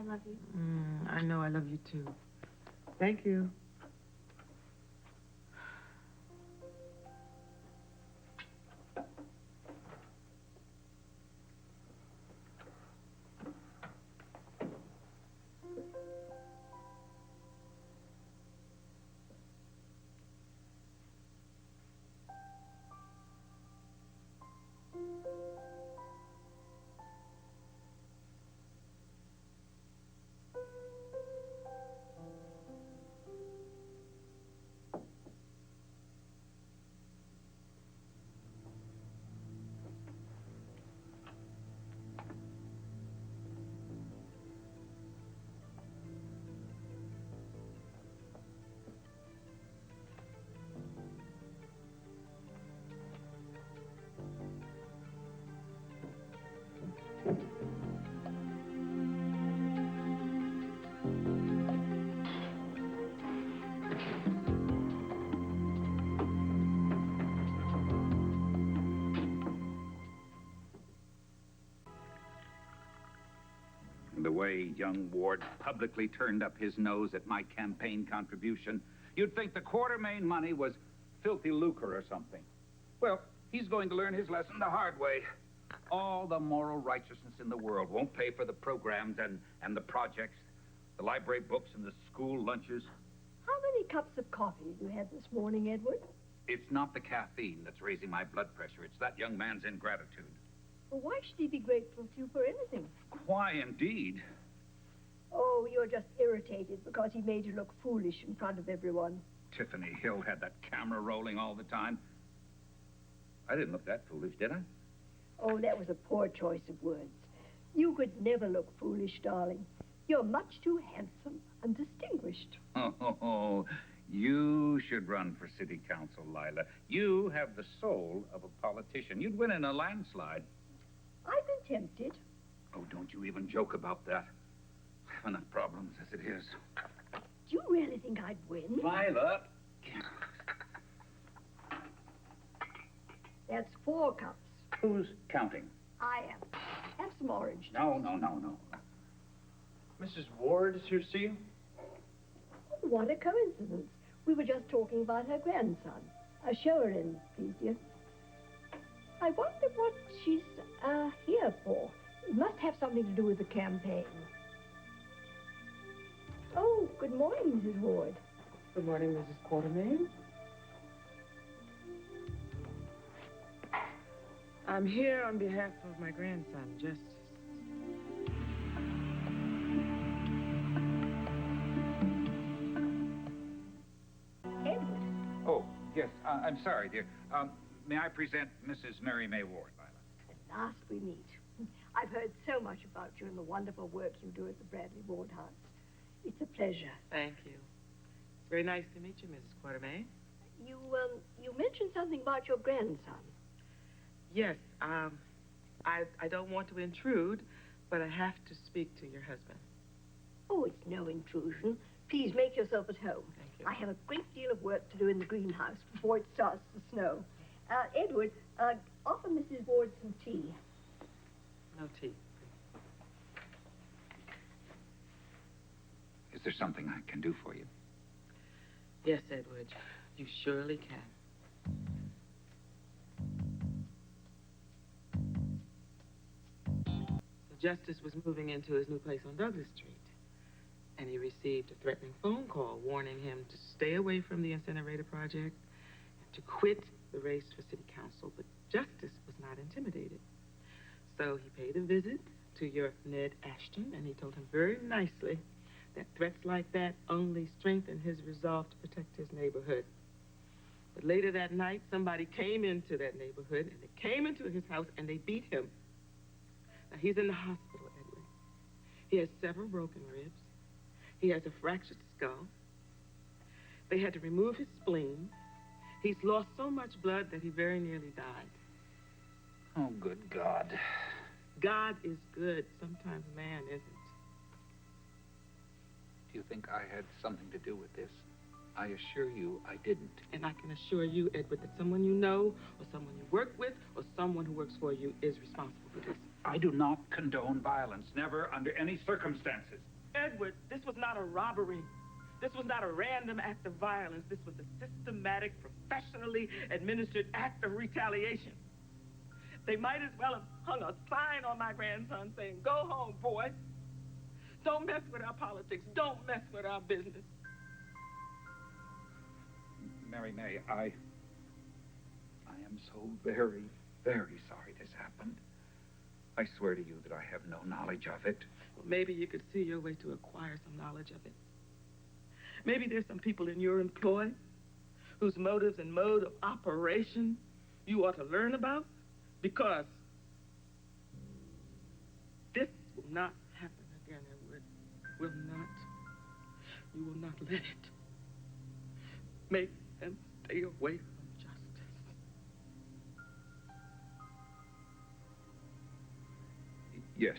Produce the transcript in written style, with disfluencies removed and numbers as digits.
love you. I know I love you, too. Thank you. The way young Ward publicly turned up his nose at my campaign contribution, you'd think the Quartermaine money was filthy lucre or something. Well, he's going to learn his lesson the hard way. All the moral righteousness in the world won't pay for the programs and the projects, the library books and the school lunches. How many cups of coffee have you had this morning, Edward? It's not the caffeine that's raising my blood pressure. It's that young man's ingratitude. Well, why should he be grateful to you for anything? Why, indeed? Oh, you're just irritated because he made you look foolish in front of everyone. Tiffany Hill had that camera rolling all the time. I didn't look that foolish, did I? Oh, that was a poor choice of words. You could never look foolish, darling. You're much too handsome and distinguished. Oh, you should run for city council, Lila. You have the soul of a politician. You'd win in a landslide. I've been tempted. Oh, don't you even joke about that. I have enough problems as it is. Do you really think I'd win? Lila. That's 4 cups. Who's counting? I am. Have some orange. No. Mrs. Ward is here to see you? Oh, what a coincidence. We were just talking about her grandson. Show her in, please, dear. I wonder what she's here for. It must have something to do with the campaign. Oh, good morning, Mrs. Ward. Good morning, Mrs. Quartermaines. I'm here on behalf of my grandson, Justice. Edward. Oh, yes. I'm sorry, dear. May I present Mrs. Mary May Ward, Lila? At last we meet. I've heard so much about you and the wonderful work you do at the Bradley Ward House. It's a pleasure. Thank you. It's very nice to meet you, Mrs. Quartermaine. You mentioned something about your grandson. Yes, I don't want to intrude, but I have to speak to your husband. Oh, it's no intrusion. Please make yourself at home. Thank you. I have a great deal of work to do in the greenhouse before it starts to snow. Edward, offer Mrs. Ward some tea. No tea. Is there something I can do for you? Yes, Edward, you surely can. Justice was moving into his new place on Douglas Street, and he received a threatening phone call warning him to stay away from the incinerator project and to quit the race for city council. But Justice was not intimidated. So he paid a visit to your Ned Ashton, and he told him very nicely that threats like that only strengthen his resolve to protect his neighborhood. But later that night, somebody came into that neighborhood, and they came into his house, and they beat him. Now, he's in the hospital, Edward. He has several broken ribs. He has a fractured skull. They had to remove his spleen. He's lost so much blood that he very nearly died. Oh, good God. God is good. Sometimes man isn't. Do you think I had something to do with this? I assure you I didn't. And I can assure you, Edward, that someone you know, or someone you work with, or someone who works for you is responsible for this. I do not condone violence, never under any circumstances. Edward, this was not a robbery. This was not a random act of violence. This was a systematic, professionally administered act of retaliation. They might as well have hung a sign on my grandson saying, "Go home, boy. Don't mess with our politics. Don't mess with our business." Mary May, I am so very, very sorry this happened. I swear to you that I have no knowledge of it. Well, maybe you could see your way to acquire some knowledge of it. Maybe there's some people in your employ whose motives and mode of operation you ought to learn about, because this will not happen again, Edward. Will not. You will not let it. Make them stay away from justice. Yes.